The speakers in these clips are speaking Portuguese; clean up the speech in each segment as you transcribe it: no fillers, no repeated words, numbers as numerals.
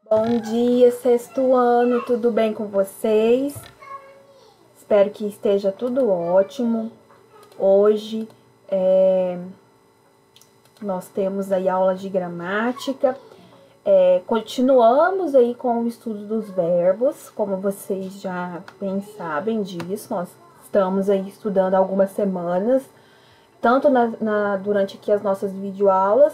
Bom dia, sexto ano, tudo bem com vocês? Espero que esteja tudo ótimo. Hoje nós temos aí aula de gramática. Continuamos aí com o estudo dos verbos, como vocês já bem sabem disso. Nós estamos aí estudando algumas semanas, tanto durante aqui as nossas videoaulas,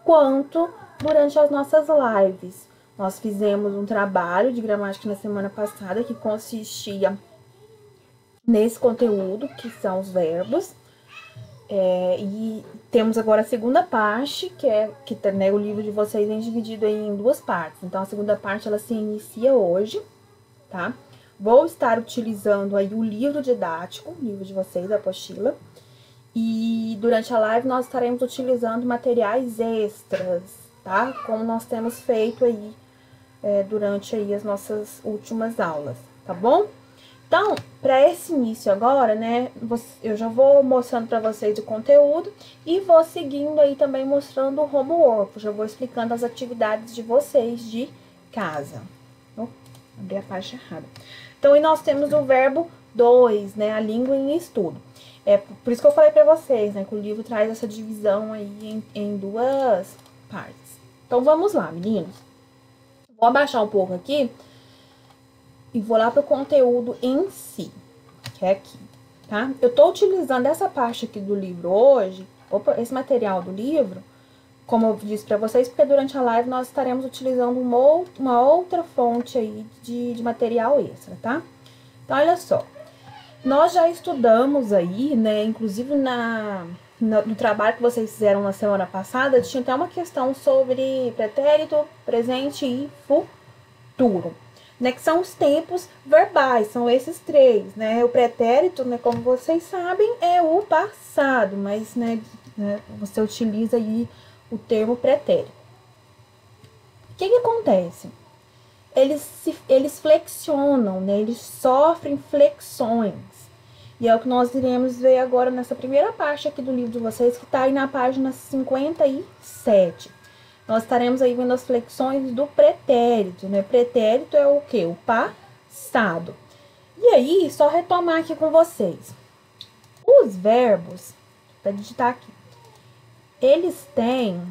quanto durante as nossas lives. Nós fizemos um trabalho de gramática na semana passada que consistia nesse conteúdo, que são os verbos. E temos agora a segunda parte, que o livro de vocês é dividido em duas partes. Então, a segunda parte, ela se inicia hoje, tá? Vou estar utilizando aí o livro didático, o livro de vocês, a apostila. E durante a live, nós estaremos utilizando materiais extras, tá? Como nós temos feito aí durante aí as nossas últimas aulas, tá bom? Então, para esse início agora, né, eu já vou mostrando para vocês o conteúdo e vou seguindo aí também mostrando o homework, já vou explicando as atividades de vocês de casa. Abri a parte errada. Então, aí nós temos o verbo 2, né, a língua em estudo. Por isso que eu falei para vocês, né, que o livro traz essa divisão aí em duas partes. Então, vamos lá, meninos. Vou abaixar um pouco aqui e vou lá pro conteúdo em si, que é aqui, tá? Eu tô utilizando essa parte aqui do livro hoje, esse material do livro, como eu disse pra vocês, porque durante a live nós estaremos utilizando uma outra fonte aí de material extra, tá? Então, olha só. Nós já estudamos aí, né, inclusive no trabalho que vocês fizeram na semana passada, tinha até uma questão sobre pretérito, presente e futuro, né, que são os tempos verbais, são esses três, né? O pretérito, né, como vocês sabem, é o passado, mas, né, você utiliza aí o termo pretérito. O que acontece? Eles flexionam, né? Eles sofrem flexões. E é o que nós iremos ver agora nessa primeira parte aqui do livro de vocês, que está aí na página 57. Nós estaremos aí vendo as flexões do pretérito, né? Pretérito é o quê? O passado. E aí, só retomar aqui com vocês. Os verbos, para digitar aqui, eles têm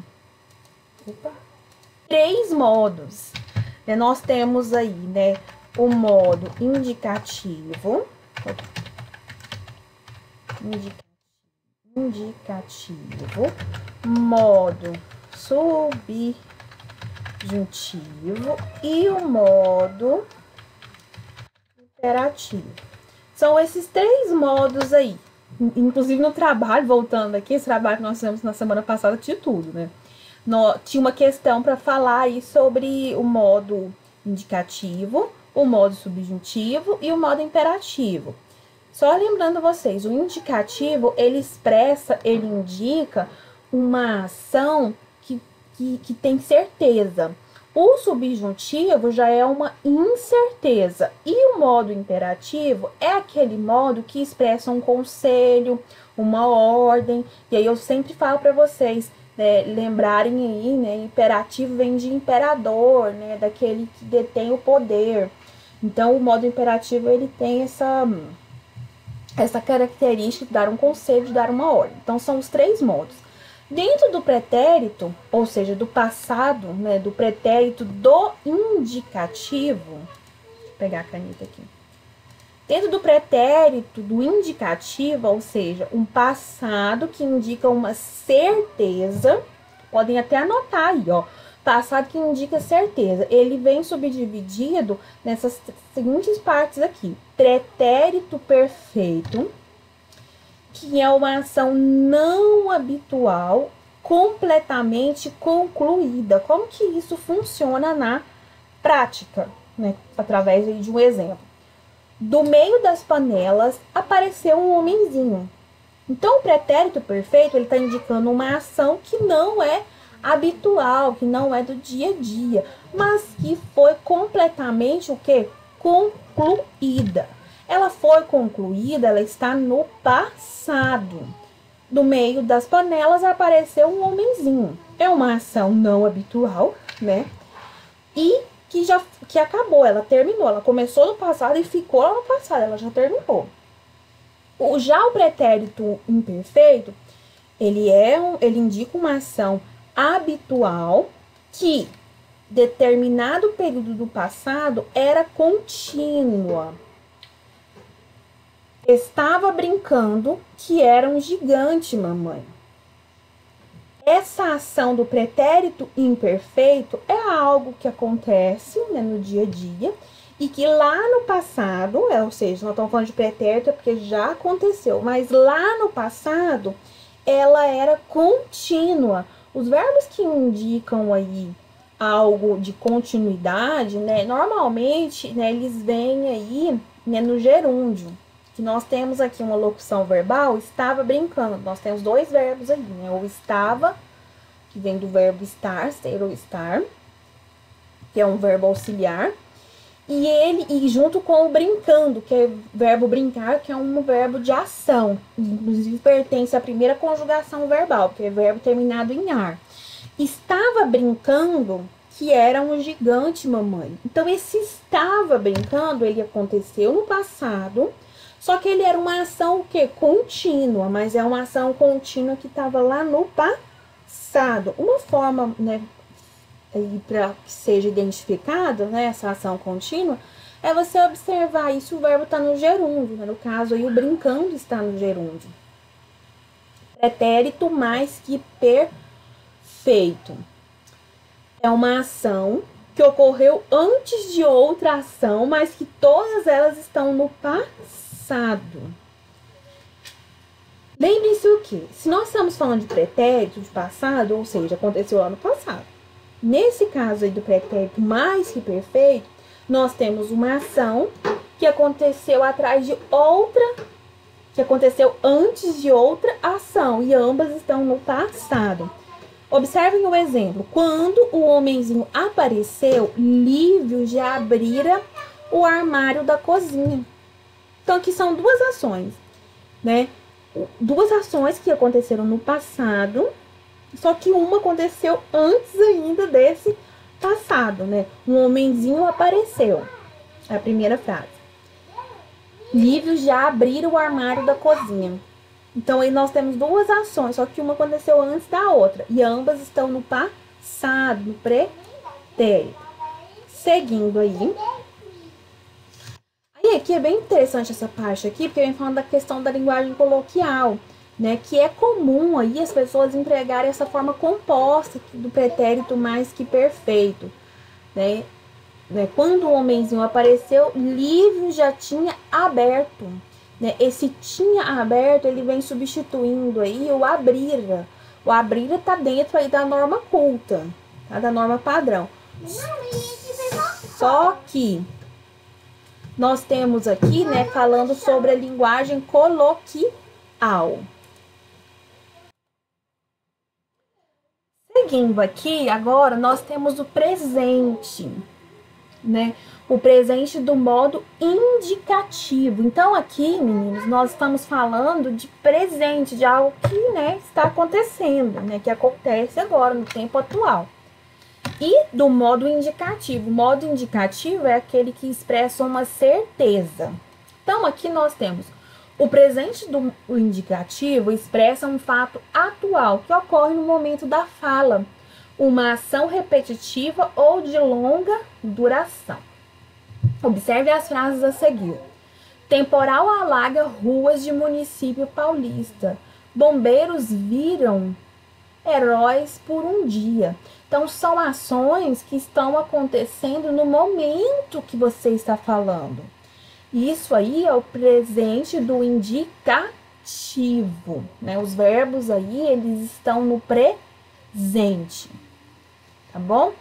três modos. Nós temos aí, né, o modo indicativo, modo subjuntivo e o modo imperativo. São esses três modos aí. Inclusive no trabalho, voltando aqui, esse trabalho que nós fizemos na semana passada tinha tudo, né? Tinha uma questão para falar aí sobre o modo indicativo, o modo subjuntivo e o modo imperativo. Só lembrando vocês, o indicativo, ele indica uma ação que tem certeza. O subjuntivo já é uma incerteza. E o modo imperativo é aquele modo que expressa um conselho, uma ordem. E aí eu sempre falo para vocês, né, lembrarem aí, né, imperativo vem de imperador, né, daquele que detém o poder. Então, o modo imperativo, ele tem essa característica de dar um conselho, de dar uma ordem. Então, são os três modos. Dentro do pretérito, ou seja, do passado, né, do pretérito do indicativo, deixa eu pegar a caneta aqui. Dentro do pretérito do indicativo, ou seja, um passado que indica uma certeza, podem até anotar aí, ó. Passado que indica certeza. Ele vem subdividido nessas seguintes partes aqui. Pretérito perfeito, que é uma ação não habitual, completamente concluída. Como que isso funciona na prática, né? Através de um exemplo. Do meio das panelas apareceu um homenzinho. Então, o pretérito perfeito, ele está indicando uma ação que não é habitual, que não é do dia a dia, mas que foi completamente o quê? Concluída. Ela foi concluída, ela está no passado. Do meio das panelas apareceu um homenzinho. É uma ação não habitual, né? E que acabou, ela terminou, ela começou no passado e ficou lá no passado, ela já terminou. Já o pretérito imperfeito, ele indica uma ação habitual que determinado período do passado era contínua. Estava brincando que era um gigante, mamãe. Essa ação do pretérito imperfeito é algo que acontece, né, no dia a dia e que lá no passado, ou seja, nós estamos falando de pretérito porque já aconteceu, mas lá no passado ela era contínua. Os verbos que indicam aí algo de continuidade, né, normalmente, né, eles vêm aí, né, no gerúndio. Que nós temos aqui uma locução verbal, estava brincando. Nós temos dois verbos aí, né? O estava, que vem do verbo estar, ser ou estar, que é um verbo auxiliar. E junto com o brincando, que é verbo brincar, que é um verbo de ação. Inclusive pertence à primeira conjugação verbal, que é verbo terminado em ar. Estava brincando que era um gigante, mamãe. Então, esse estava brincando, ele aconteceu no passado. Só que ele era uma ação o quê? Contínua, mas é uma ação contínua que estava lá no passado. Uma forma, né, para que seja identificada, né, essa ação contínua, é você observar aí se o verbo está no gerúndio, né? No caso aí o brincando está no gerúndio. Pretérito mais que perfeito. É uma ação que ocorreu antes de outra ação, mas que todas elas estão no passado. Lembre-se o que? Se nós estamos falando de pretérito de passado, ou seja, aconteceu lá no passado. Nesse caso aí do pretérito mais que perfeito, nós temos uma ação que aconteceu atrás de outra, que aconteceu antes de outra ação, e ambas estão no passado. Observem o exemplo. Quando o homenzinho apareceu, Lívio já abrira o armário da cozinha. Então, aqui são duas ações, né? Duas ações que aconteceram no passado, só que uma aconteceu antes ainda desse passado, né? Um homenzinho apareceu. É a primeira frase. Lívio já abrira o armário da cozinha. Então, aí nós temos duas ações, só que uma aconteceu antes da outra. E ambas estão no passado, no pretérito. Seguindo aí. Aí aqui é bem interessante essa parte aqui, porque vem falando da questão da linguagem coloquial, né? Que é comum aí as pessoas empregarem essa forma composta do pretérito mais que perfeito, né? Quando o homenzinho apareceu, Lívio já tinha aberto. Né? Esse tinha aberto, ele vem substituindo aí o abrira. O abrira tá dentro aí da norma culta, tá? Da norma padrão. Só que nós temos aqui, né, falando sobre a linguagem coloquial. Seguindo aqui, agora nós temos o presente, né? O presente do modo indicativo. Então, aqui, meninos, nós estamos falando de presente, de algo que, né, está acontecendo, né? Que acontece agora, no tempo atual. E do modo indicativo. O modo indicativo é aquele que expressa uma certeza. Então, aqui nós temos o presente do indicativo expressa um fato atual que ocorre no momento da fala, uma ação repetitiva ou de longa duração. Observe as frases a seguir. Temporal alaga ruas de município paulista. Bombeiros viram heróis por um dia. Então, são ações que estão acontecendo no momento que você está falando. Isso aí é o presente do indicativo, né? Os verbos aí, eles estão no presente, tá bom?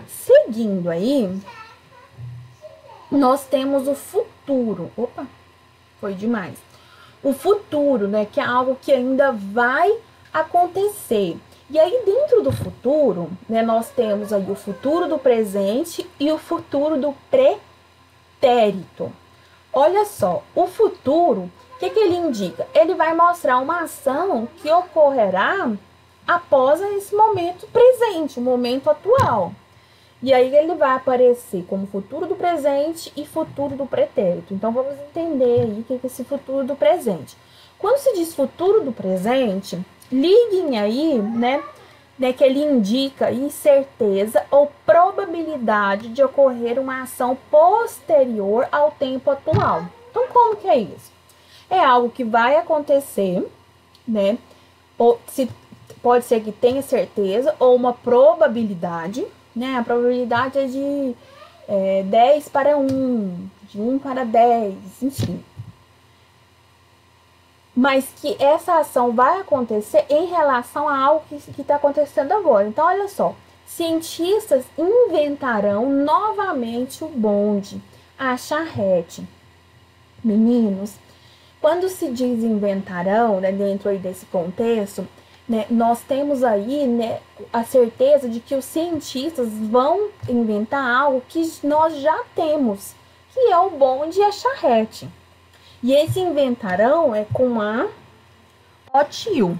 Seguindo aí, nós temos o futuro. Opa, foi demais. O futuro, né? Que é algo que ainda vai acontecer. E aí, dentro do futuro, né, nós temos aí o futuro do presente e o futuro do pretérito. Olha só, o futuro, o que ele indica? Ele vai mostrar uma ação que ocorrerá após esse momento presente, o momento atual. E aí ele vai aparecer como futuro do presente e futuro do pretérito. Então vamos entender aí o que é esse futuro do presente. Quando se diz futuro do presente, liguem aí, né, que ele indica incerteza ou probabilidade de ocorrer uma ação posterior ao tempo atual. Então como que é isso? É algo que vai acontecer, né? Ou pode ser que tenha certeza ou uma probabilidade, né? A probabilidade é de 10 para 1, de 1 para 10, enfim. Mas que essa ação vai acontecer em relação a algo que está acontecendo agora. Então, olha só. Cientistas inventarão novamente o bonde, a charrete. Meninos, quando se diz inventarão, né, dentro aí desse contexto, né, nós temos aí, né, a certeza de que os cientistas vão inventar algo que nós já temos, que é o bonde e a charrete. E esse inventarão é com a O tio.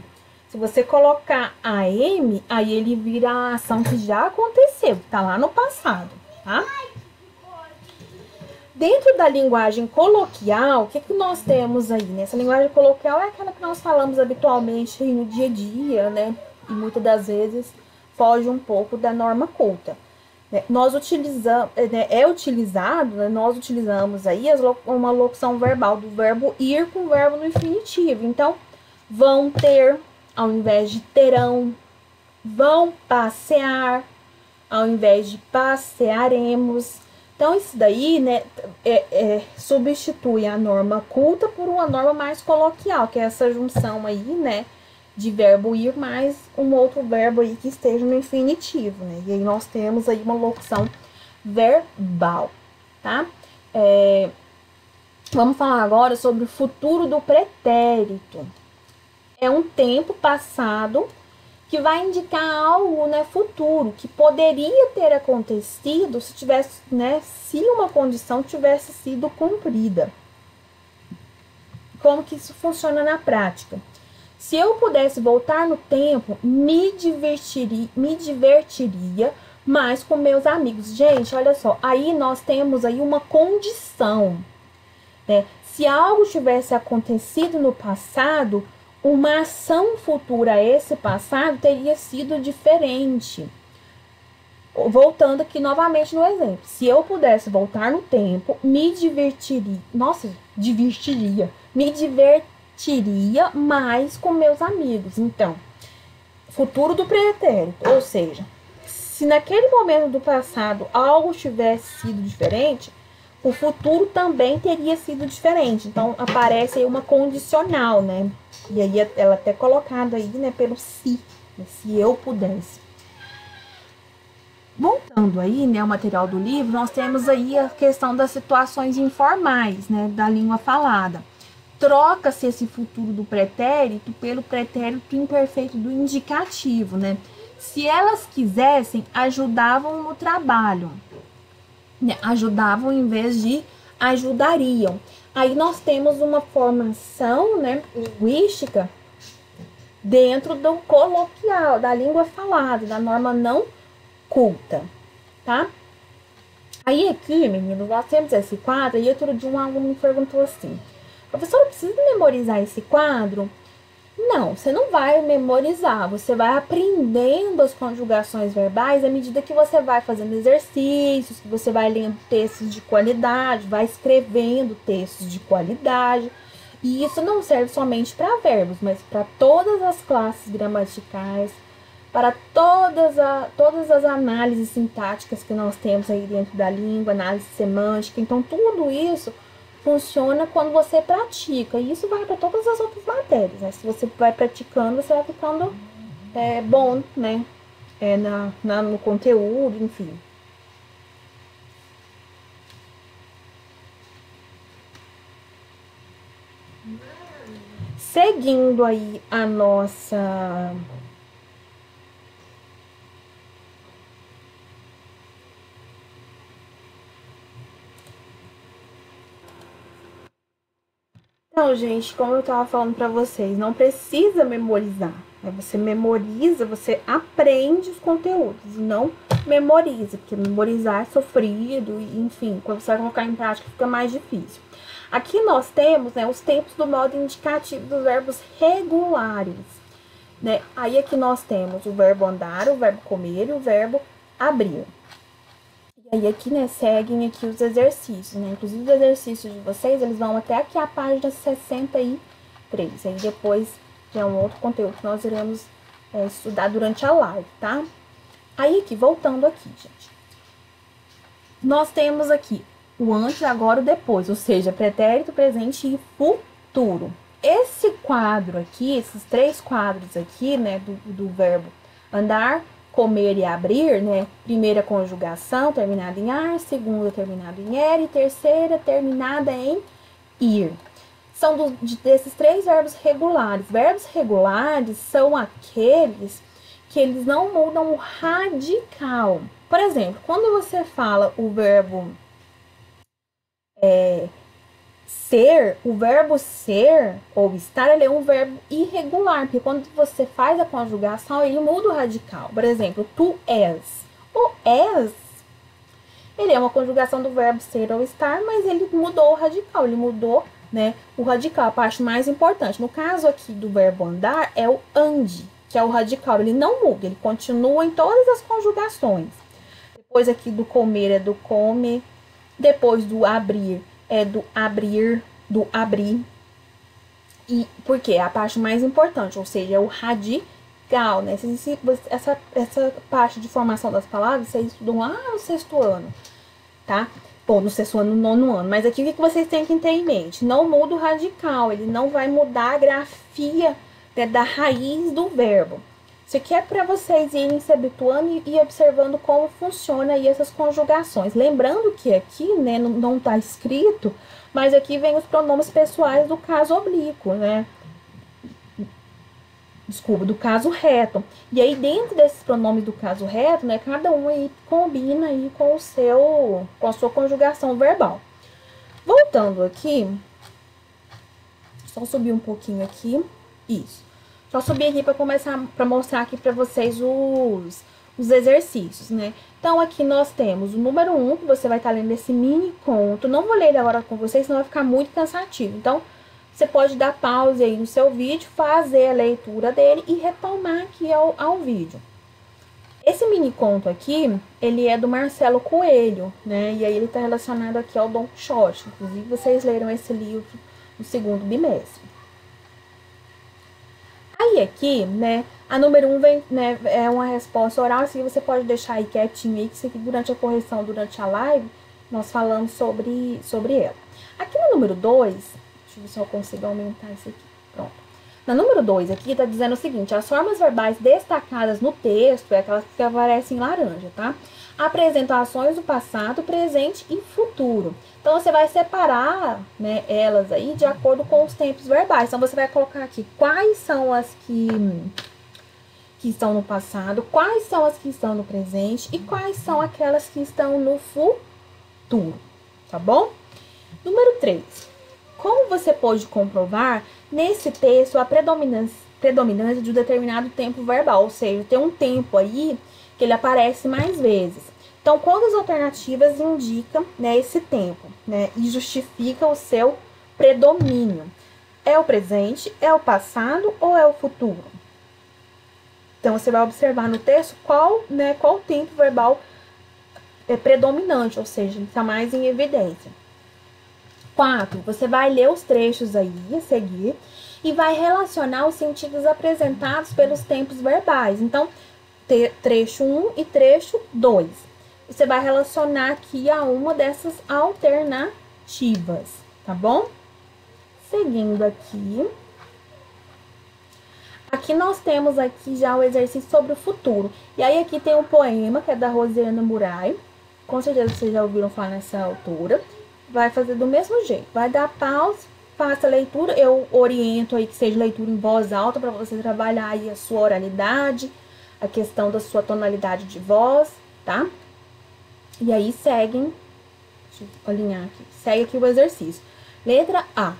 Se você colocar a M, aí ele vira a ação que já aconteceu, que tá lá no passado, tá? Dentro da linguagem coloquial, o que nós temos aí? Nessa linguagem coloquial é aquela que nós falamos habitualmente no dia a dia, né? E muitas das vezes foge um pouco da norma culta. Nós utilizamos, nós utilizamos aí uma locução verbal do verbo ir com o verbo no infinitivo. Então, vão ter, ao invés de terão, vão passear, ao invés de passearemos. Então, isso daí, né, substitui a norma culta por uma norma mais coloquial, que é essa junção aí, né, de verbo ir mais um outro verbo aí que esteja no infinitivo, né? E aí nós temos aí uma locução verbal, tá? Vamos falar agora sobre o futuro do pretérito. É um tempo passado que vai indicar algo, né, futuro, que poderia ter acontecido se tivesse, né, se uma condição tivesse sido cumprida. Como que isso funciona na prática? Se eu pudesse voltar no tempo, me divertiria mais com meus amigos. Gente, olha só, aí nós temos aí uma condição, né? Se algo tivesse acontecido no passado, uma ação futura a esse passado teria sido diferente. Voltando aqui novamente no exemplo. Se eu pudesse voltar no tempo, me divertiria. Nossa, divertiria. Me divertiria mais com meus amigos. Então, futuro do pretérito, ou seja, se naquele momento do passado algo tivesse sido diferente, o futuro também teria sido diferente. Então, aparece aí uma condicional, né? E aí ela até colocada aí, né, pelo se, né? Se eu pudesse. Voltando aí, né, ao material do livro, nós temos aí a questão das situações informais, né, da língua falada. Troca-se esse futuro do pretérito pelo pretérito imperfeito do indicativo, né? Se elas quisessem, ajudavam no trabalho, né? Ajudavam em vez de ajudariam. Aí nós temos uma formação, né, linguística dentro do coloquial, da língua falada, da norma não culta, tá? Aí aqui, meninos, nós temos esse quadro, e outro dia um aluno me perguntou assim: professora, precisa memorizar esse quadro? Não, você não vai memorizar, você vai aprendendo as conjugações verbais à medida que você vai fazendo exercícios, que você vai lendo textos de qualidade, vai escrevendo textos de qualidade. E isso não serve somente para verbos, mas para todas as classes gramaticais, para todas as análises sintáticas que nós temos aí dentro da língua, análise semântica. Então, tudo isso funciona quando você pratica. E isso vai para todas as outras matérias, né? Se você vai praticando, você vai ficando bom, né? No conteúdo, enfim. Seguindo aí a nossa... Então, gente, como eu tava falando pra vocês, não precisa memorizar. Né? Você memoriza, você aprende os conteúdos, não memorize, porque memorizar é sofrido, e, enfim, quando você vai colocar em prática fica mais difícil. Aqui nós temos, né, os tempos do modo indicativo dos verbos regulares, né? Aí aqui nós temos o verbo andar, o verbo comer e o verbo abrir. E aí aqui, né, seguem aqui os exercícios, né? Inclusive os exercícios de vocês, eles vão até aqui a página 63. Aí depois já é um outro conteúdo que nós iremos estudar durante a live, tá? Aí aqui, voltando aqui, gente. Nós temos aqui o antes, agora, o depois, ou seja, pretérito, presente e futuro. Esse quadro aqui, esses 3 quadros aqui, né, do verbo andar, comer e abrir, né, primeira conjugação terminada em ar, segunda terminada em er e terceira terminada em ir. São desses 3 verbos regulares. Verbos regulares são aqueles que eles não mudam o radical. Por exemplo, quando você fala o verbo ser, o verbo ser ou estar, ele é um verbo irregular, porque quando você faz a conjugação, ele muda o radical. Por exemplo, tu és. O és, ele é uma conjugação do verbo ser ou estar, mas ele mudou o radical, ele mudou, né, o radical, a parte mais importante. No caso aqui do verbo andar, é o ande, que é o radical, ele não muda, ele continua em todas as conjugações. Depois aqui do comer é do come, depois do abrir é do abrir, do abrir. E por quê? A parte mais importante, ou seja, é o radical, né? Essa parte de formação das palavras, vocês estudam lá no 6º ano, tá? Bom, no 6º ano, no 9º ano. Mas aqui o que vocês têm que ter em mente? Não muda o radical, ele não vai mudar a grafia, né, da raiz do verbo. Isso aqui é para vocês irem se habituando e observando como funciona aí essas conjugações. Lembrando que aqui, né, não tá escrito, mas aqui vem os pronomes pessoais do caso oblíquo, né? Desculpa, do caso reto. E aí, dentro desses pronomes do caso reto, né, cada um aí combina aí com a sua conjugação verbal. Voltando aqui, só subir um pouquinho aqui, isso. Só subir aqui para mostrar aqui para vocês os exercícios, né? Então, aqui nós temos o número 1, que você vai estar lendo esse mini conto. Não vou ler ele agora com vocês, senão vai ficar muito cansativo. Então, você pode dar pause aí no seu vídeo, fazer a leitura dele e retomar aqui ao vídeo. Esse mini conto aqui, ele é do Marcelo Coelho, né? E aí ele está relacionado aqui ao Don Quixote. Inclusive, vocês leram esse livro no 2º bimestre. Aí aqui, né, a número 1 vem, né, é uma resposta oral, assim você pode deixar aí quietinho aí, que isso aqui durante a correção, durante a live, nós falamos sobre ela. Aqui no número 2, deixa eu ver se eu consigo aumentar isso aqui, pronto. Na número 2 aqui tá dizendo o seguinte: as formas verbais destacadas no texto é aquelas que aparecem em laranja, tá? Apresentam ações do passado, presente e futuro. Então, você vai separar, né, elas aí de acordo com os tempos verbais. Então, você vai colocar aqui quais são as que estão no passado, quais são as que estão no presente e quais são aquelas que estão no futuro, tá bom? Número 3. Como você pode comprovar nesse texto a predominância de um determinado tempo verbal, ou seja, tem um tempo aí que ele aparece mais vezes. Então, quantas alternativas indicam, né, esse tempo, né, e justifica o seu predomínio? É o presente, é o passado ou é o futuro? Então, você vai observar no texto qual tempo verbal é predominante, ou seja, ele está mais em evidência. 4. Você vai ler os trechos aí a seguir e vai relacionar os sentidos apresentados pelos tempos verbais. Então, trecho 1 e trecho 2. Você vai relacionar aqui a uma dessas alternativas, tá bom? Seguindo aqui. Aqui nós temos aqui já o exercício sobre o futuro. E aí aqui tem um poema, que é da Rosiana Murai. Com certeza vocês já ouviram falar nessa autora. Vai fazer do mesmo jeito. Vai dar pausa, faça a leitura. Eu oriento aí que seja leitura em voz alta para você trabalhar aí a sua oralidade, a questão da sua tonalidade de voz, tá? E aí seguem, deixa eu alinhar aqui, segue aqui o exercício. Letra A.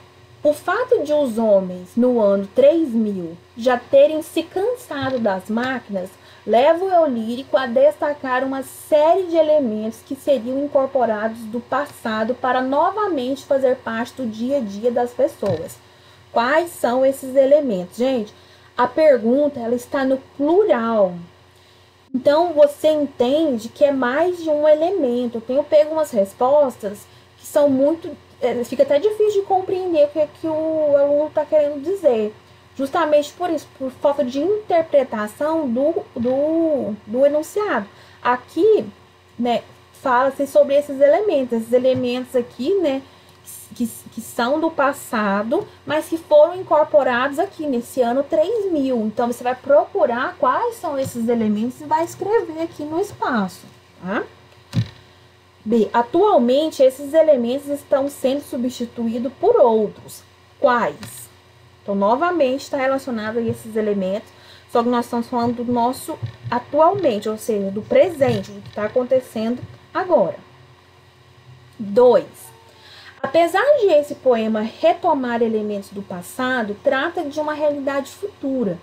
O fato de os homens, no ano 3000, já terem se cansado das máquinas, leva o eu lírico a destacar uma série de elementos que seriam incorporados do passado para novamente fazer parte do dia a dia das pessoas. Quais são esses elementos? Gente, a pergunta ela está no plural. Então, você entende que é mais de um elemento. Eu tenho pego umas respostas que são muito... fica até difícil de compreender o que, que o aluno está querendo dizer. Justamente por isso, por falta de interpretação do enunciado. Aqui, né, fala-se sobre esses elementos aqui, né, que são do passado, mas que foram incorporados aqui nesse ano 3000. Então, você vai procurar quais são esses elementos e vai escrever aqui no espaço, tá? B. Atualmente, esses elementos estão sendo substituídos por outros. Quais? Então, novamente, está relacionado a esses elementos, só que nós estamos falando do nosso atualmente, ou seja, do presente, do que está acontecendo agora. 2. Apesar de esse poema retomar elementos do passado, trata de uma realidade futura.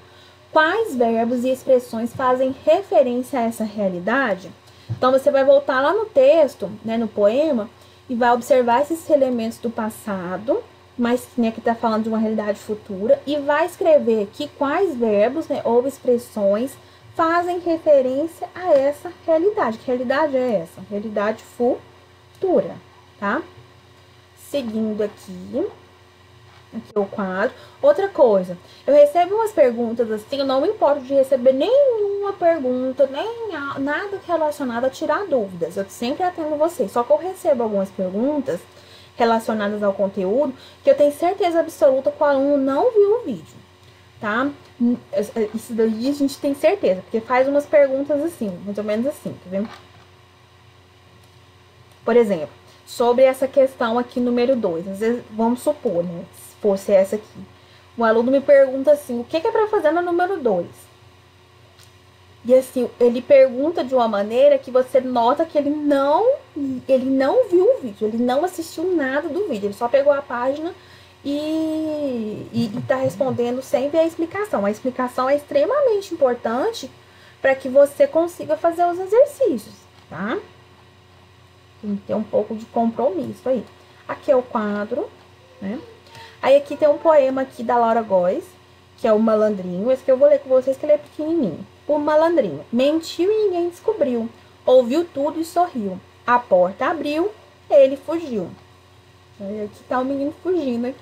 Quais verbos e expressões fazem referência a essa realidade? Então, você vai voltar lá no texto, né, no poema, e vai observar esses elementos do passado, mas né, que está falando de uma realidade futura, e vai escrever aqui quais verbos, né, ou expressões fazem referência a essa realidade. Que realidade é essa? Realidade futura, tá? Seguindo aqui o quadro. Outra coisa, eu recebo umas perguntas assim, eu não me importo de receber nenhuma pergunta, nem nada relacionado a tirar dúvidas. Eu sempre atendo vocês, só que eu recebo algumas perguntas relacionadas ao conteúdo que eu tenho certeza absoluta que o aluno não viu o vídeo, tá? Isso daí a gente tem certeza, porque faz umas perguntas assim, mais ou menos assim, tá vendo? Por exemplo, sobre essa questão aqui, número 2. Às vezes, vamos supor, né? Se fosse essa aqui. O aluno me pergunta assim, o que é para fazer no número 2? E assim, ele pergunta de uma maneira que você nota que ele não viu o vídeo, ele não assistiu nada do vídeo, ele só pegou a página e tá respondendo sempre a explicação. A explicação é extremamente importante para que você consiga fazer os exercícios, tá? Tem que ter um pouco de compromisso aí. Aqui é o quadro, né? Aí aqui tem um poema aqui da Laura Góes, que é o Malandrinho. Esse que eu vou ler com vocês, que ele é pequenininho. O Malandrinho. Mentiu e ninguém descobriu. Ouviu tudo e sorriu. A porta abriu, ele fugiu. Aí aqui tá o menino fugindo aqui.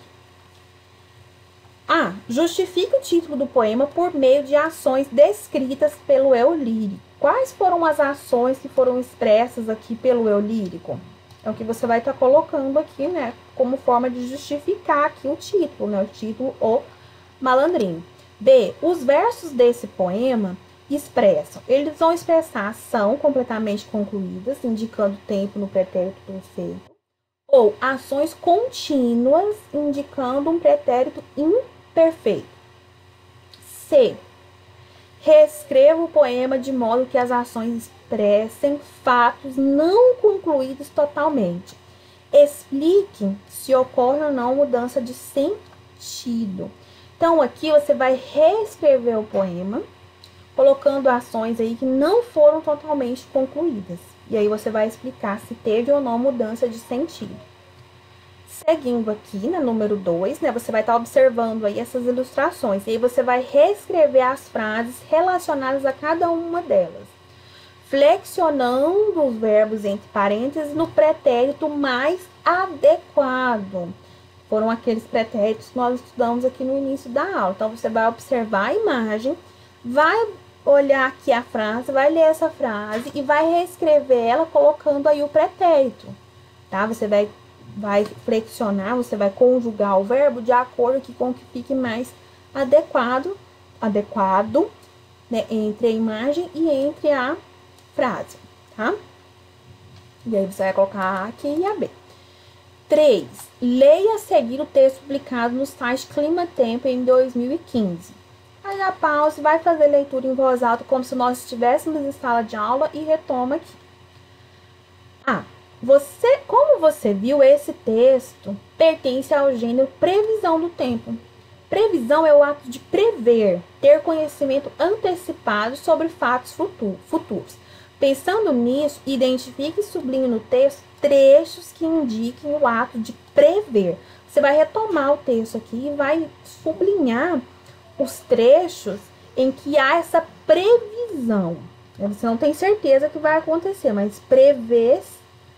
Ah, justifique o título do poema por meio de ações descritas pelo eu lírico. Quais foram as ações que foram expressas aqui pelo eu lírico? É o que você vai estar colocando aqui, né? Como forma de justificar aqui o título, né? O título, O Malandrinho. B. Os versos desse poema expressam. Eles vão expressar ação completamente concluídas, indicando tempo no pretérito perfeito. Ou ações contínuas, indicando um pretérito imperfeito. C. Reescreva o poema de modo que as ações expressem fatos não concluídos totalmente. Explique se ocorre ou não mudança de sentido. Então, aqui você vai reescrever o poema, colocando ações aí que não foram totalmente concluídas. E aí você vai explicar se teve ou não mudança de sentido. Seguindo aqui, na número 2, né, você vai estar observando aí essas ilustrações. E aí você vai reescrever as frases relacionadas a cada uma delas, flexionando os verbos entre parênteses no pretérito mais adequado. Foram aqueles pretéritos que nós estudamos aqui no início da aula. Então, você vai observar a imagem, vai olhar aqui a frase, vai ler essa frase e vai reescrever ela colocando aí o pretérito, tá? Você vai flexionar, você vai conjugar o verbo de acordo aqui com o que fique mais adequado, né, entre a imagem e entre a frase, tá? E aí você vai colocar a aqui e a B. 3. Leia a seguir o texto publicado no site Clima Tempo em 2015. Aí a pausa, vai fazer leitura em voz alta como se nós estivéssemos em sala de aula e retoma aqui. Como você viu, esse texto pertence ao gênero previsão do tempo. Previsão é o ato de prever, ter conhecimento antecipado sobre fatos futuros. Pensando nisso, identifique e sublinhe no texto trechos que indiquem o ato de prever. Você vai retomar o texto aqui e vai sublinhar os trechos em que há essa previsão. Você não tem certeza que vai acontecer, mas prever,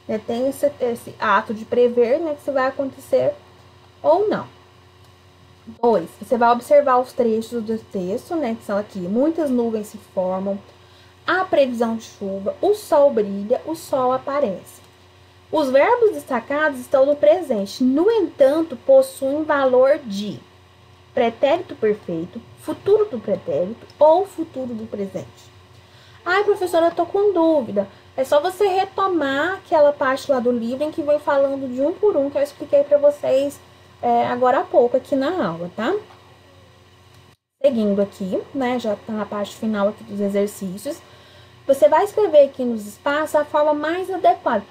né, tem esse ato de prever, né, que se vai acontecer ou não. 2. Você vai observar os trechos do texto, né, que são aqui. Muitas nuvens se formam, há previsão de chuva, o sol brilha, o sol aparece. Os verbos destacados estão no presente, no entanto, possuem valor de pretérito perfeito, futuro do pretérito ou futuro do presente. Ai, professora, eu tô com dúvida. É só você retomar aquela parte lá do livro em que vem falando de um por um que eu expliquei para vocês agora há pouco aqui na aula, tá? Seguindo aqui, né, já tá na parte final aqui dos exercícios. Você vai escrever aqui nos espaços a forma mais adequada.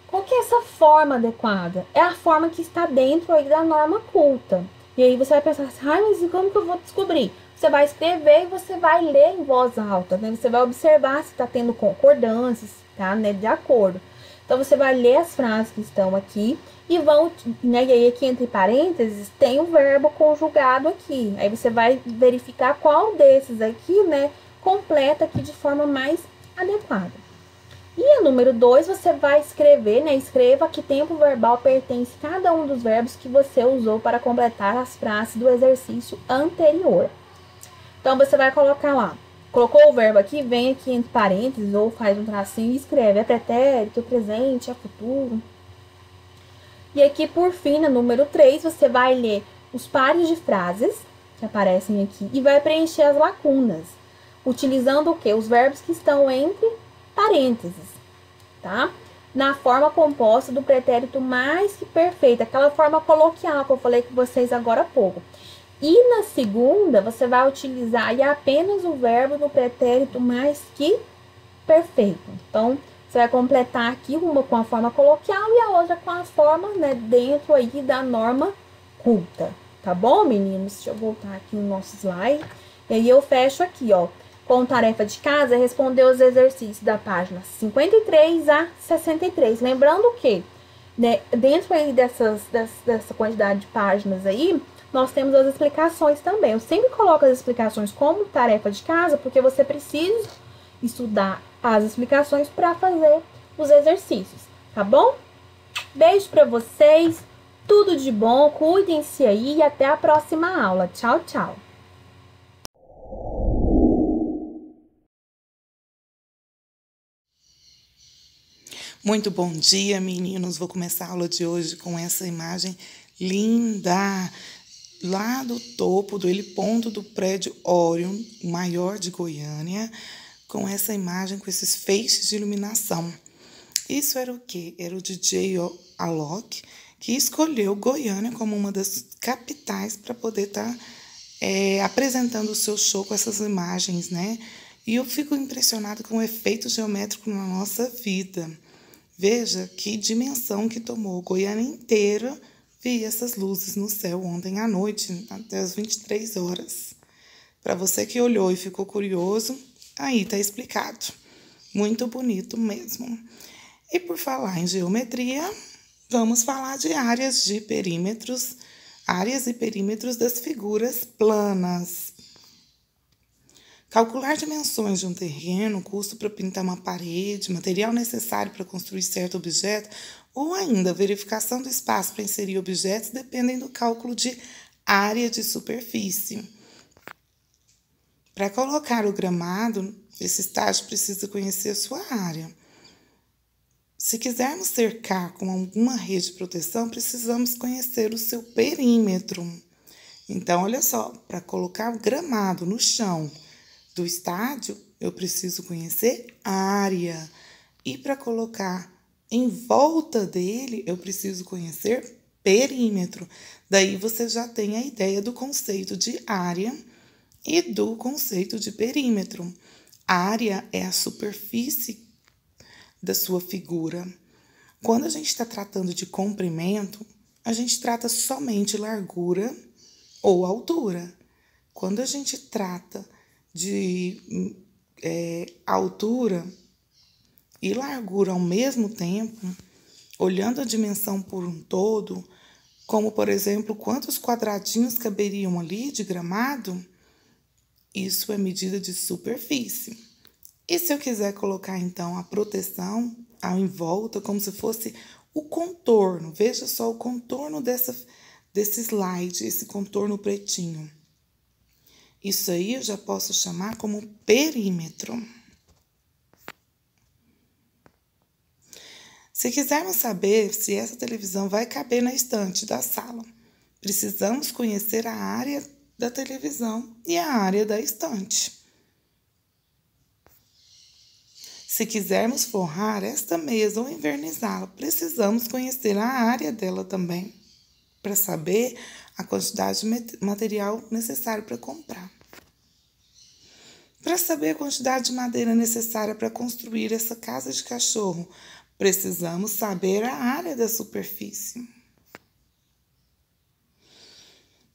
Qual que é essa forma adequada? É a forma que está dentro aí da norma culta. E aí você vai pensar assim, mas como que eu vou descobrir? Você vai escrever e você vai ler em voz alta, né? Você vai observar se está tendo concordâncias, tá, né, de acordo. Então, você vai ler as frases que estão aqui e vão, né, e aí aqui entre parênteses tem o verbo conjugado aqui. Aí você vai verificar qual desses aqui, né, completa aqui de forma mais adequada. E a número 2, você vai escrever, né, escreva que tempo verbal pertence cada um dos verbos que você usou para completar as frases do exercício anterior. Então, você vai colocar lá, colocou o verbo aqui, vem aqui entre parênteses ou faz um tracinho e escreve, é pretérito, é presente, é futuro. E aqui, por fim, na número 3, você vai ler os pares de frases que aparecem aqui e vai preencher as lacunas, utilizando o quê? Os verbos que estão entre parênteses, tá? Na forma composta do pretérito mais que perfeito, aquela forma coloquial que eu falei com vocês agora há pouco. E na segunda, você vai utilizar aí apenas o verbo no pretérito mais que perfeito. Então, você vai completar aqui uma com a forma coloquial e a outra com a forma, né, dentro aí da norma culta. Tá bom, meninos? Deixa eu voltar aqui no nosso slide. E aí eu fecho aqui, ó. Com tarefa de casa, responder os exercícios da página 53 a 63. Lembrando que, né, dentro aí dessa quantidade de páginas aí, nós temos as explicações também. Eu sempre coloco as explicações como tarefa de casa, porque você precisa estudar as explicações para fazer os exercícios, tá bom? Beijo para vocês, tudo de bom, cuidem-se aí e até a próxima aula. Tchau, tchau! Muito bom dia, meninos. Vou começar a aula de hoje com essa imagem linda. Lá do topo do heliponto do prédio Orion, o maior de Goiânia, com essa imagem, com esses feixes de iluminação. Isso era o quê? Era o DJ Alok, que escolheu Goiânia como uma das capitais para poder estar apresentando o seu show com essas imagens, né? E eu fico impressionada com o efeito geométrico na nossa vida. Veja que dimensão que tomou. Goiânia inteira via essas luzes no céu ontem à noite, até as 23 horas. Para você que olhou e ficou curioso, aí está explicado. Muito bonito mesmo. E por falar em geometria, vamos falar de áreas e perímetros das figuras planas. Calcular dimensões de um terreno, custo para pintar uma parede, material necessário para construir certo objeto, ou ainda verificação do espaço para inserir objetos, dependem do cálculo de área de superfície. Para colocar o gramado, esse estágio precisa conhecer a sua área. Se quisermos cercar com alguma rede de proteção, precisamos conhecer o seu perímetro. Então, olha só, para colocar o gramado no chão do estádio, eu preciso conhecer a área. E para colocar em volta dele, eu preciso conhecer perímetro. Daí você já tem a ideia do conceito de área e do conceito de perímetro. A área é a superfície da sua figura. Quando a gente está tratando de comprimento, a gente trata somente largura ou altura. Quando a gente trata de altura e largura ao mesmo tempo, olhando a dimensão por um todo, como, por exemplo, quantos quadradinhos caberiam ali de gramado, isso é medida de superfície. E se eu quiser colocar, então, a proteção em volta, como se fosse o contorno, veja só o contorno desse slide, esse contorno pretinho. Isso aí eu já posso chamar como perímetro. Se quisermos saber se essa televisão vai caber na estante da sala, precisamos conhecer a área da televisão e a área da estante. Se quisermos forrar esta mesa ou envernizá-la, precisamos conhecer a área dela também, para saber a quantidade de material necessário para comprar. Para saber a quantidade de madeira necessária para construir essa casa de cachorro, precisamos saber a área da superfície.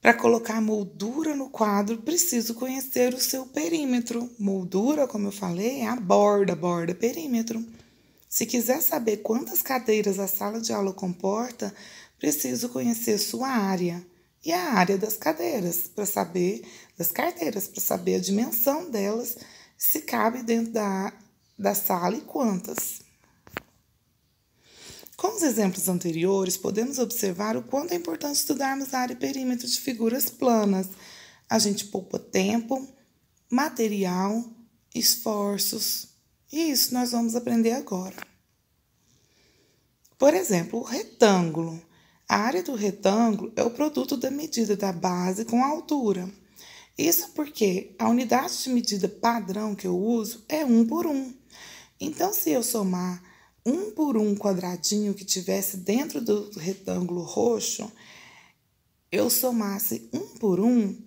Para colocar moldura no quadro, preciso conhecer o seu perímetro. Moldura, como eu falei, é a borda, perímetro. Se quiser saber quantas cadeiras a sala de aula comporta, preciso conhecer sua área e a área das cadeiras, para saber das carteiras, para saber a dimensão delas, se cabe dentro da sala e quantas. Com os exemplos anteriores, podemos observar o quanto é importante estudarmos a área e perímetro de figuras planas. A gente poupa tempo, material, esforços, e isso nós vamos aprender agora. Por exemplo, o retângulo. A área do retângulo é o produto da medida da base com a altura. Isso porque a unidade de medida padrão que eu uso é 1 por 1. Então, se eu somar 1 por 1 quadradinho que tivesse dentro do retângulo roxo, eu somasse 1 por 1,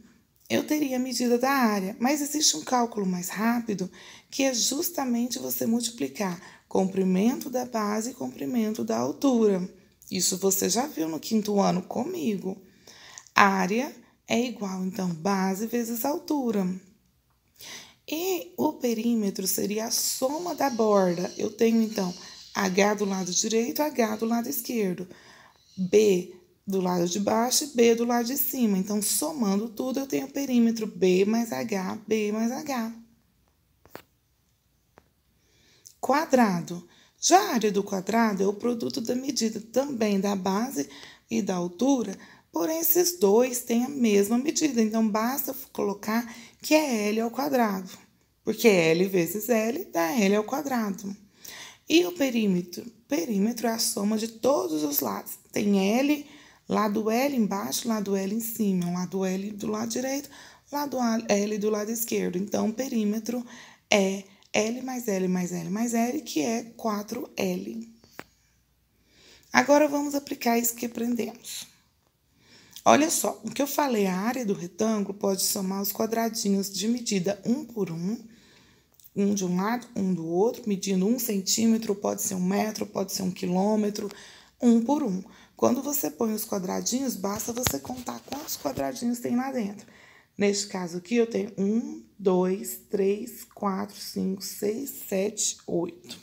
eu teria a medida da área. Mas existe um cálculo mais rápido, que é justamente você multiplicar comprimento da base e comprimento da altura. Isso você já viu no 5º ano comigo. Área é igual, então, base vezes altura. E o perímetro seria a soma da borda. Eu tenho, então, H do lado direito, H do lado esquerdo. B do lado de baixo e B do lado de cima. Então, somando tudo, eu tenho o perímetro B mais H, B mais H. Quadrado. Já a área do quadrado é o produto da medida também da base e da altura, porém esses dois têm a mesma medida. Então, basta colocar que é L ao quadrado, porque L vezes L dá L ao quadrado. E o perímetro? Perímetro é a soma de todos os lados. Tem L, lado L embaixo, lado L em cima, lado L do lado direito, lado L do lado esquerdo. Então, o perímetro é L mais L mais L mais L, que é 4L. Agora, vamos aplicar isso que aprendemos. Olha só, o que eu falei, a área do retângulo pode somar os quadradinhos de medida 1 por 1, um de um lado, um do outro, medindo 1 centímetro, pode ser 1 metro, pode ser 1 quilômetro, 1 por 1. Quando você põe os quadradinhos, basta você contar quantos quadradinhos tem lá dentro. Neste caso aqui, eu tenho 1, 2, 3, 4, 5, 6, 7, 8.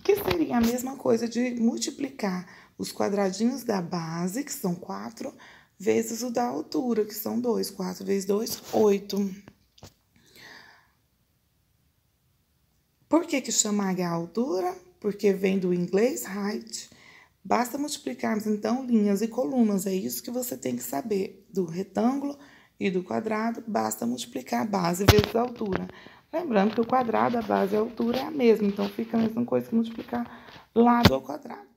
Que seria a mesma coisa de multiplicar os quadradinhos da base, que são 4, vezes o da altura, que são 2. 4 vezes 2, 8. Por que chama H a altura? Porque vem do inglês height. Basta multiplicarmos, então, linhas e colunas. É isso que você tem que saber. Do retângulo e do quadrado, basta multiplicar a base vezes a altura. Lembrando que o quadrado, a base e a altura é a mesma. Então, fica a mesma coisa que multiplicar lado ao quadrado.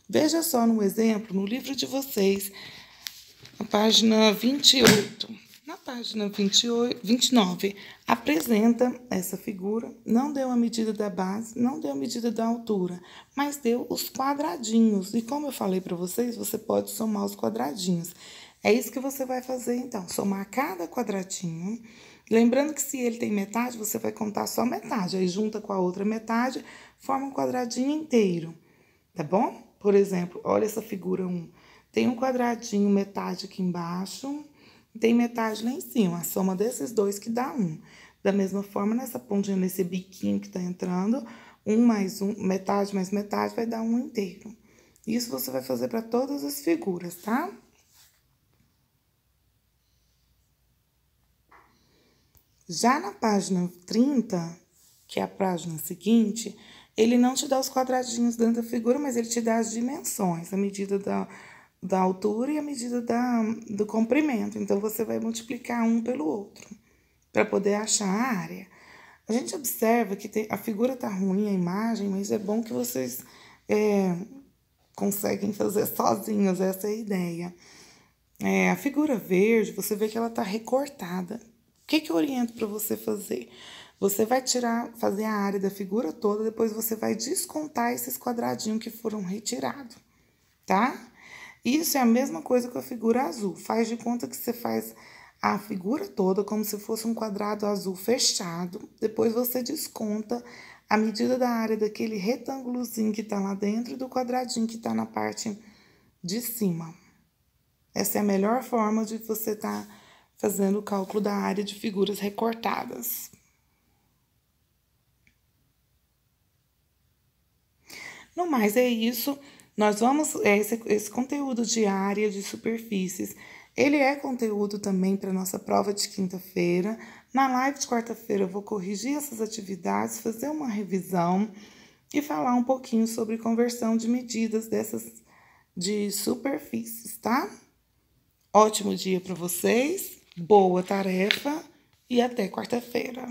Veja só no exemplo, no livro de vocês, na página 28. Na página 29, apresenta essa figura, não deu a medida da base, não deu a medida da altura, mas deu os quadradinhos. E como eu falei para vocês, você pode somar os quadradinhos. É isso que você vai fazer, então, somar cada quadradinho. Lembrando que se ele tem metade, você vai contar só metade, aí junta com a outra metade, forma um quadradinho inteiro, tá bom? Por exemplo, olha essa figura 1. tem um quadradinho, metade aqui embaixo, tem metade lá em cima. A soma desses dois que dá 1. Da mesma forma, nessa pontinha, nesse biquinho que tá entrando, 1 mais 1, metade mais metade, vai dar 1 inteiro. Isso você vai fazer para todas as figuras, tá? Já na página 30, que é a página seguinte, ele não te dá os quadradinhos dentro da figura, mas ele te dá as dimensões, a medida da altura e a medida do comprimento. Então, você vai multiplicar um pelo outro, para poder achar a área. A gente observa que a figura tá ruim, a imagem, mas é bom que vocês conseguem fazer sozinhos, essa é a ideia. A figura verde, você vê que ela tá recortada. O que eu oriento para você fazer? Você vai fazer a área da figura toda, depois você vai descontar esses quadradinhos que foram retirados, tá? Isso é a mesma coisa com a figura azul. Faz de conta que você faz a figura toda como se fosse um quadrado azul fechado. Depois você desconta a medida da área daquele retângulozinho que tá lá dentro e do quadradinho que tá na parte de cima. Essa é a melhor forma de você estar fazendo o cálculo da área de figuras recortadas. No mais, é isso. Nós vamos... Esse conteúdo de área de superfícies, ele é conteúdo também para nossa prova de quinta-feira. Na live de quarta-feira, eu vou corrigir essas atividades, fazer uma revisão e falar um pouquinho sobre conversão de medidas de superfícies, tá? Ótimo dia para vocês, boa tarefa e até quarta-feira.